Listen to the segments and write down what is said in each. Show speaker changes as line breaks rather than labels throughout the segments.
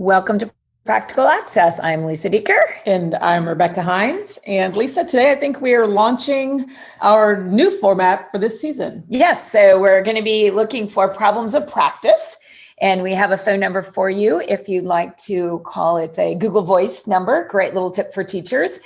Welcome to Practical Access. I'm Lisa Dieker.
And I'm Rebecca Hines. And Lisa, today I think we are launching our new format for this season.
Yes, so we're going to be looking for problems of practice. And we have a phone number for you if you'd like to call. It's a Google Voice number. Great little tip for teachers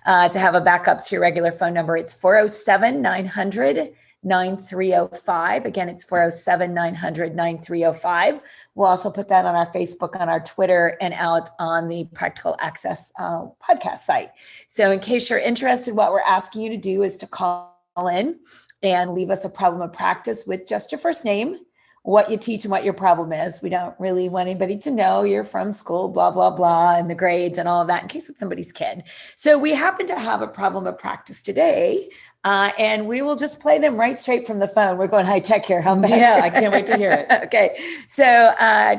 to have a backup to your regular phone number. It's 407-900-9305. Again, it's 407-900-9305. We'll also put that on our Facebook, on our Twitter, and out on the Practical Access podcast site. So in case you're interested, what we're asking you to do is to call in and leave us a problem of practice with just your first name, what you teach, and what your problem is. We don't really want anybody to know you're from school, blah, blah, blah, and the grades and all of that in case it's somebody's kid. So we happen to have a problem of practice today. And we will just play them right straight from the phone. We're going high tech here. How bad?
Yeah, I can't wait to hear it.
Okay. So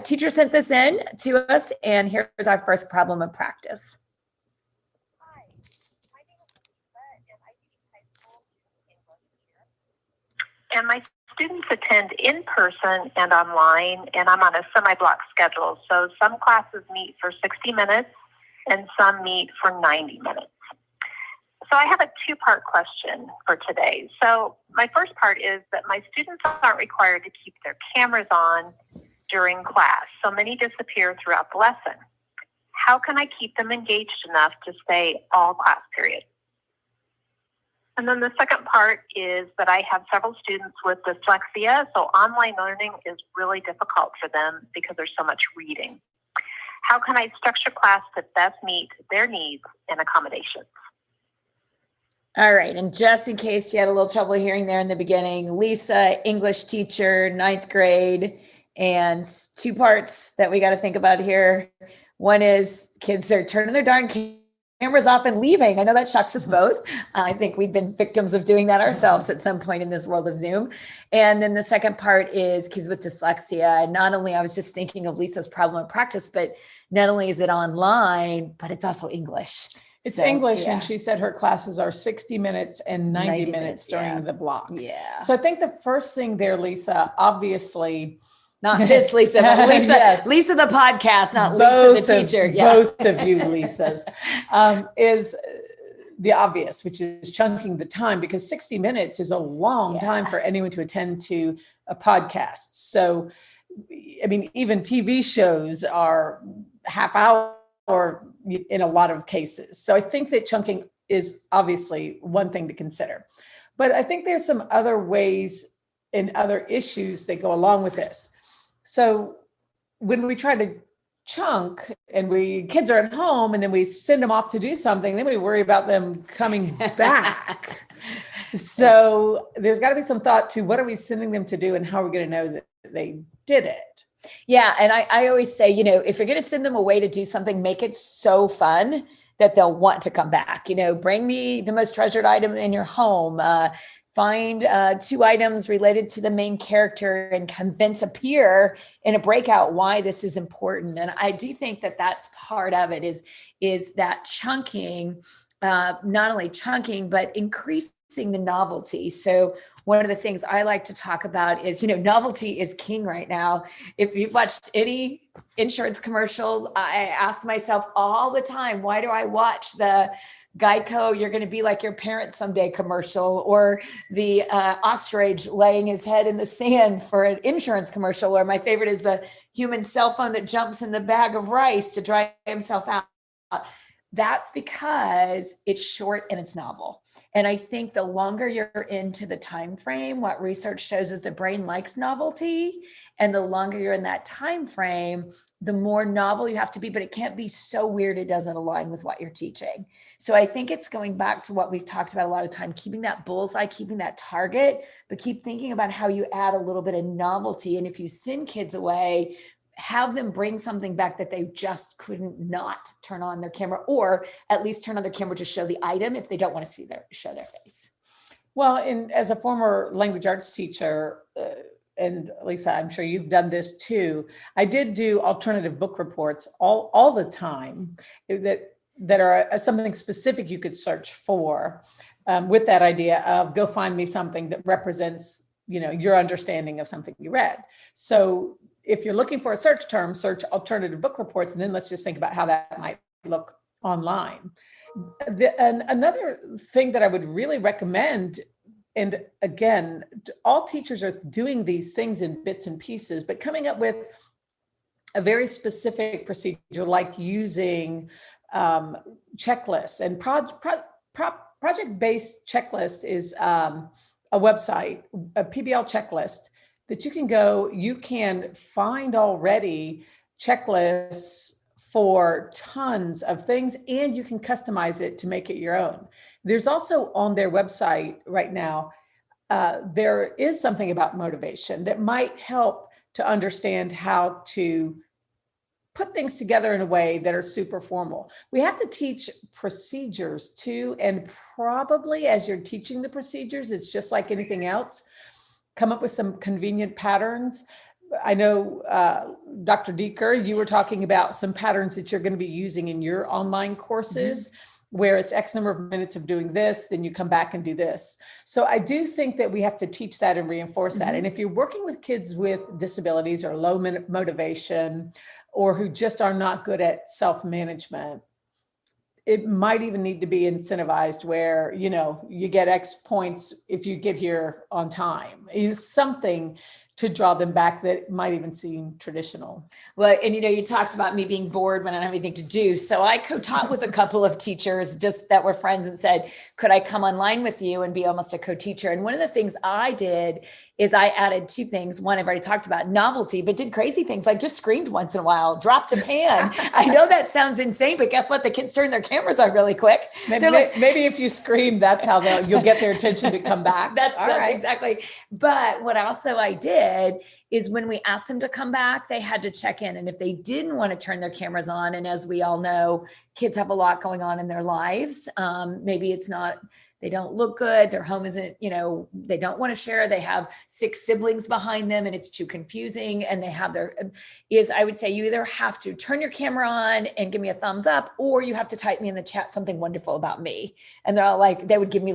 teacher sent this in to us, and here's our first problem of practice.
Hi, my name is Lisa, and I teach high school English here. And my students attend in person and online, and I'm on a semi-block schedule. So some classes meet for 60 minutes, and some meet for 90 minutes. So I have a two-part question for today. So my first part is that my students aren't required to keep their cameras on during class. So many disappear throughout the lesson. How can I keep them engaged enough to stay all class period? And then the second part is that I have several students with dyslexia, so online learning is really difficult for them because there's so much reading. How can I structure class to best meet their needs and accommodations?
All right. And just in case you had a little trouble hearing there in the beginning, Lisa, English teacher, 9th grade, and two parts that we got to think about here. One is kids are turning their darn cameras off and leaving. I know that shocks us both. I think we've been victims of doing that ourselves at some point in this world of Zoom. And then the second part is kids with dyslexia. And not only, I was just thinking of Lisa's problem of practice, but not only is it online, but it's also English.
It's English, yeah. And she said her classes are 60 minutes and 90 minutes during the block.
Yeah.
So I think the first thing there, Lisa, obviously,
not this Lisa, but Lisa, yes. Lisa the podcast, not both Lisa the teacher.
Both of you Lisas, is the obvious, which is chunking the time, because 60 minutes is a long time for anyone to attend to a podcast. So, I mean, even TV shows are half hour in a lot of cases. So I think that chunking is obviously one thing to consider. But I think there's some other ways and other issues that go along with this. So when we try to chunk and kids are at home and then we send them off to do something, then we worry about them coming back. So there's got to be some thought to what are we sending them to do and how are we going to know that they did it?
Yeah. And I always say, if you're going to send them away to do something, make it so fun that they'll want to come back. Bring me the most treasured item in your home. Find 2 items related to the main character and convince a peer in a breakout why this is important. And I do think that that's part of it is that chunking, not only chunking, but increasing the novelty. So one of the things I like to talk about is, novelty is king right now. If you've watched any insurance commercials, I ask myself all the time, why do I watch the Geico, you're going to be like your parents someday commercial, or the ostrich laying his head in the sand for an insurance commercial, or my favorite is the human cell phone that jumps in the bag of rice to dry himself out. That's because it's short and it's novel. And I think the longer you're into the time frame, what research shows is the brain likes novelty. And the longer you're in that time frame, the more novel you have to be, but it can't be so weird it doesn't align with what you're teaching. So I think it's going back to what we've talked about a lot of time, keeping that bullseye, keeping that target, but keep thinking about how you add a little bit of novelty. And if you send kids away, have them bring something back that they just couldn't not turn on their camera, or at least turn on their camera to show the item if they don't want to show their face.
Well, and as a former language arts teacher, and Lisa, I'm sure you've done this too. I did do alternative book reports all the time that are something specific you could search for, with that idea of go find me something that represents, your understanding of something you read. So if you're looking for a search term, search alternative book reports, and then let's just think about how that might look online. And another thing that I would really recommend, and again, all teachers are doing these things in bits and pieces, but coming up with a very specific procedure, like using checklists. And project-based checklist is a website, a PBL checklist that you can find already checklists for tons of things, and you can customize it to make it your own. There's also on their website right now, there is something about motivation that might help to understand how to put things together in a way that are super formal. We have to teach procedures too, and probably as you're teaching the procedures, it's just like anything else, come up with some convenient patterns. I know, Dr. Dieker, you were talking about some patterns that you're going to be using in your online courses, where it's X number of minutes of doing this, then you come back and do this. So I do think that we have to teach that and reinforce that. And if you're working with kids with disabilities or low motivation, or who just are not good at self-management, it might even need to be incentivized where, you get X points if you get here on time. It's something to draw them back that might even seem traditional.
Well, and you talked about me being bored when I don't have anything to do. So I co-taught with a couple of teachers just that were friends and said, could I come online with you and be almost a co-teacher? And one of the things I did is I added two things. One, I've already talked about novelty, but did crazy things like just screamed once in a while, dropped a pan. I know that sounds insane, but guess what? The kids turn their cameras on really quick.
Maybe if you scream, that's how you'll get their attention to come back.
That's exactly. But what also I did is when we asked them to come back, they had to check in. And if they didn't want to turn their cameras on, and as we all know, kids have a lot going on in their lives. Maybe it's not, they don't look good. Their home isn't, they don't want to share. They have 6 siblings behind them and it's too confusing. And they have I would say you either have to turn your camera on and give me a thumbs up, or you have to type me in the chat something wonderful about me. And they're all like, they would give me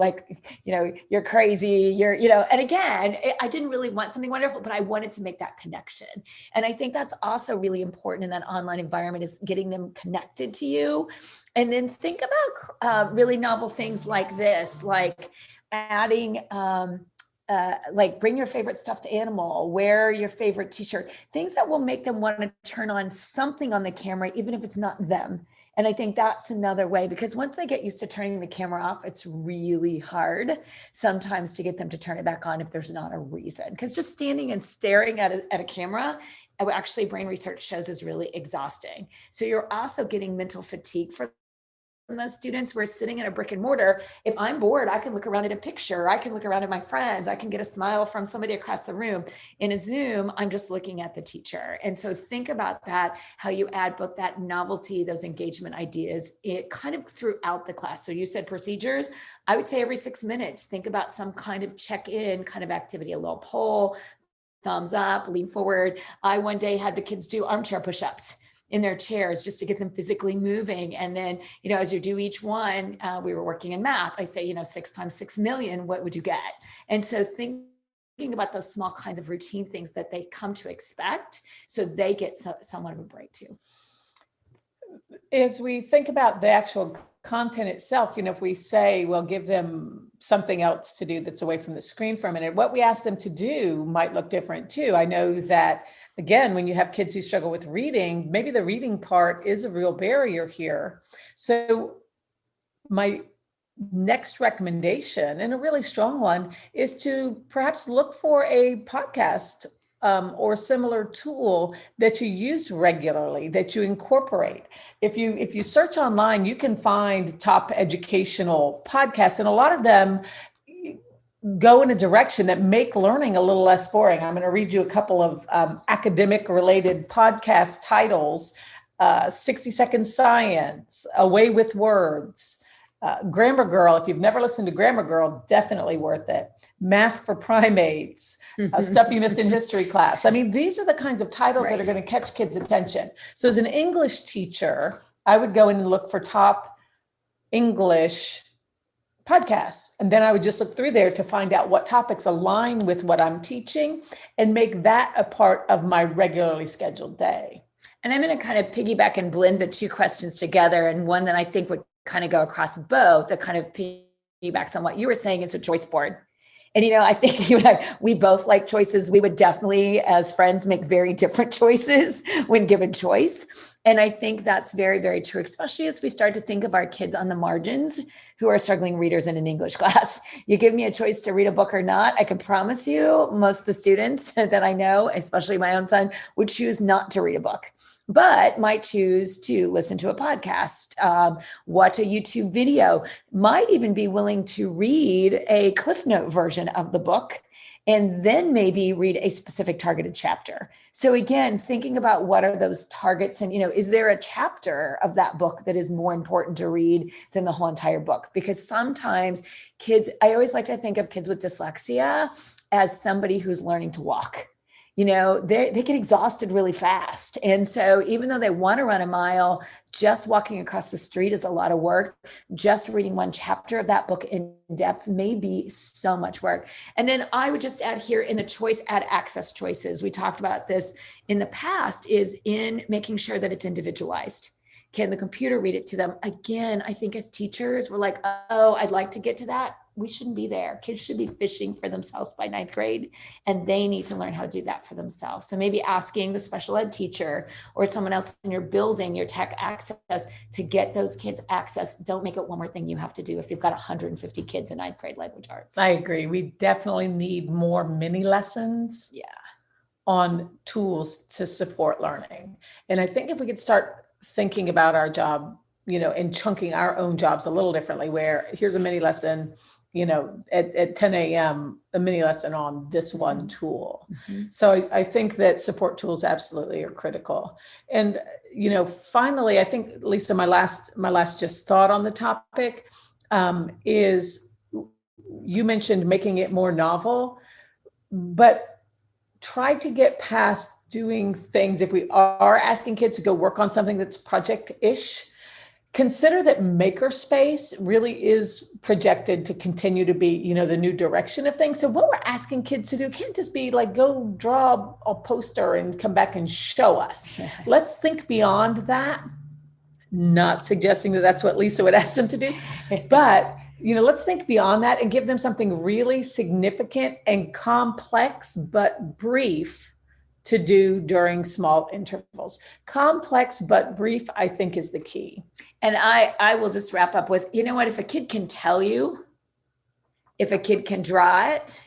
you're crazy, and again, I didn't really want something wonderful, but I wanted to make that connection. And I think that's also really important in that online environment, is getting them connected to you. And then think about really novel things like this, like adding, bring your favorite stuffed animal, wear your favorite t-shirt, things that will make them want to turn on something on the camera, even if it's not them. And I think that's another way, because once they get used to turning the camera off, it's really hard sometimes to get them to turn it back on if there's not a reason. Because just standing and staring at a camera, actually brain research shows, is really exhausting. So you're also getting mental fatigue from those students. We're sitting in a brick and mortar. If I'm bored, I can look around at a picture. I can look around at my friends. I can get a smile from somebody across the room. In a Zoom, I'm just looking at the teacher. And so think about that, how you add both that novelty, those engagement ideas, it kind of throughout the class. So you said procedures. I would say every 6 minutes, think about some kind of check-in kind of activity, a little poll, thumbs up, lean forward. I one day had the kids do armchair push-ups in their chairs just to get them physically moving. And then, as you do each one, we were working in math. I say, 6 times 6 million, what would you get? And so thinking about those small kinds of routine things that they come to expect, so they get somewhat of a break too.
As we think about the actual content itself, if we say, well, give them something else to do that's away from the screen for a minute, what we ask them to do might look different too. I know that, again, when you have kids who struggle with reading, maybe the reading part is a real barrier here. So my next recommendation, and a really strong one, is to perhaps look for a podcast or similar tool that you use regularly, that you incorporate. If you search online, you can find top educational podcasts, and a lot of them go in a direction that make learning a little less boring. I'm going to read you a couple of academic related podcast titles: 60 Second Science, Away with Words, Grammar Girl. If you've never listened to Grammar Girl, definitely worth it. Math for Primates, Stuff You Missed in History Class. I mean, these are the kinds of titles that are going to catch kids' attention. So as an English teacher, I would go in and look for top English podcasts. And then I would just look through there to find out what topics align with what I'm teaching and make that a part of my regularly scheduled day.
And I'm going to kind of piggyback and blend the two questions together. And one that I think would kind of go across both, that kind of piggybacks on what you were saying, is a choice board. And, I think you and I, we both like choices. We would definitely, as friends, make very different choices when given choice. And I think that's very, very true, especially as we start to think of our kids on the margins who are struggling readers in an English class. You give me a choice to read a book or not, I can promise you most of the students that I know, especially my own son, would choose not to read a book, but might choose to listen to a podcast, watch a YouTube video, might even be willing to read a Cliff Note version of the book, and then maybe read a specific targeted chapter. So again, thinking about what are those targets, and, is there a chapter of that book that is more important to read than the whole entire book? Because sometimes kids, I always like to think of kids with dyslexia as somebody who's learning to walk. They get exhausted really fast. And so even though they want to run a mile, just walking across the street is a lot of work. Just reading one chapter of that book in depth may be so much work. And then I would just add here in the choice, add access choices. We talked about this in the past, is in making sure that it's individualized. Can the computer read it to them? Again, I think as teachers, we're like, oh, I'd like to get to that. We shouldn't be there. Kids should be fishing for themselves by 9th grade, and they need to learn how to do that for themselves. So maybe asking the special ed teacher or someone else in your building, your tech access, to get those kids access. Don't make it one more thing you have to do if you've got 150 kids in 9th grade language arts.
I agree. We definitely need more mini lessons on tools to support learning. And I think if we could start thinking about our job, and chunking our own jobs a little differently, where here's a mini lesson, at 10 a.m., a mini lesson on this one tool. Mm-hmm. So I think that support tools absolutely are critical. And, finally, I think, Lisa, my last just thought on the topic is, you mentioned making it more novel, but try to get past doing things. If we are asking kids to go work on something that's project-ish, consider that makerspace really is projected to continue to be, the new direction of things. So what we're asking kids to do can't just be like, go draw a poster and come back and show us. Let's think beyond that. Not suggesting that that's what Lisa would ask them to do, but, let's think beyond that and give them something really significant and complex, but brief, to do during small intervals. Complex but brief, I think, is the key.
And I will just wrap up with, if a kid can tell you, if a kid can draw it,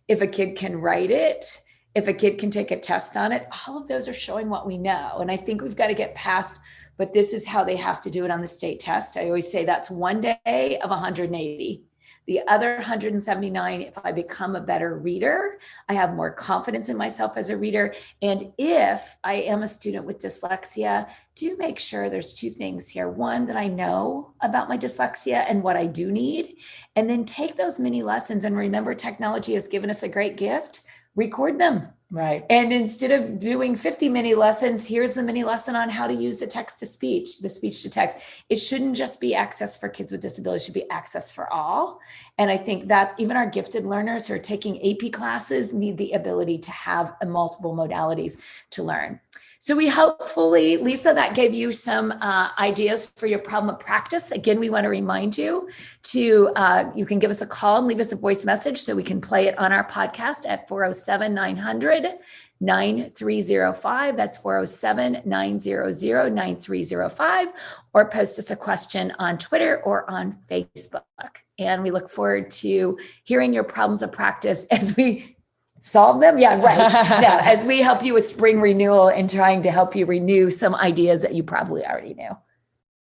if a kid can write it, if a kid can take a test on it, all of those are showing what we know. And I think we've got to get past, but this is how they have to do it on the state test. I always say that's one day of 180. The other 179, if I become a better reader, I have more confidence in myself as a reader. And if I am a student with dyslexia, do make sure there's two things here. One, that I know about my dyslexia and what I do need. And then take those mini lessons and remember, technology has given us a great gift. Record them.
Right.
And instead of doing 50 mini lessons, here's the mini lesson on how to use the text to speech, the speech to text. It shouldn't just be access for kids with disabilities, it should be access for all. And I think that's even our gifted learners who are taking AP classes need the ability to have multiple modalities to learn. So we hopefully, Lisa, that gave you some ideas for your problem of practice. Again, we want to remind you to, you can give us a call and leave us a voice message so we can play it on our podcast at 407-900-9305. That's 407-900-9305, or post us a question on Twitter or on Facebook. And we look forward to hearing your problems of practice as we solve them. Yeah, right. As we help you with spring renewal and trying to help you renew some ideas that you probably already knew.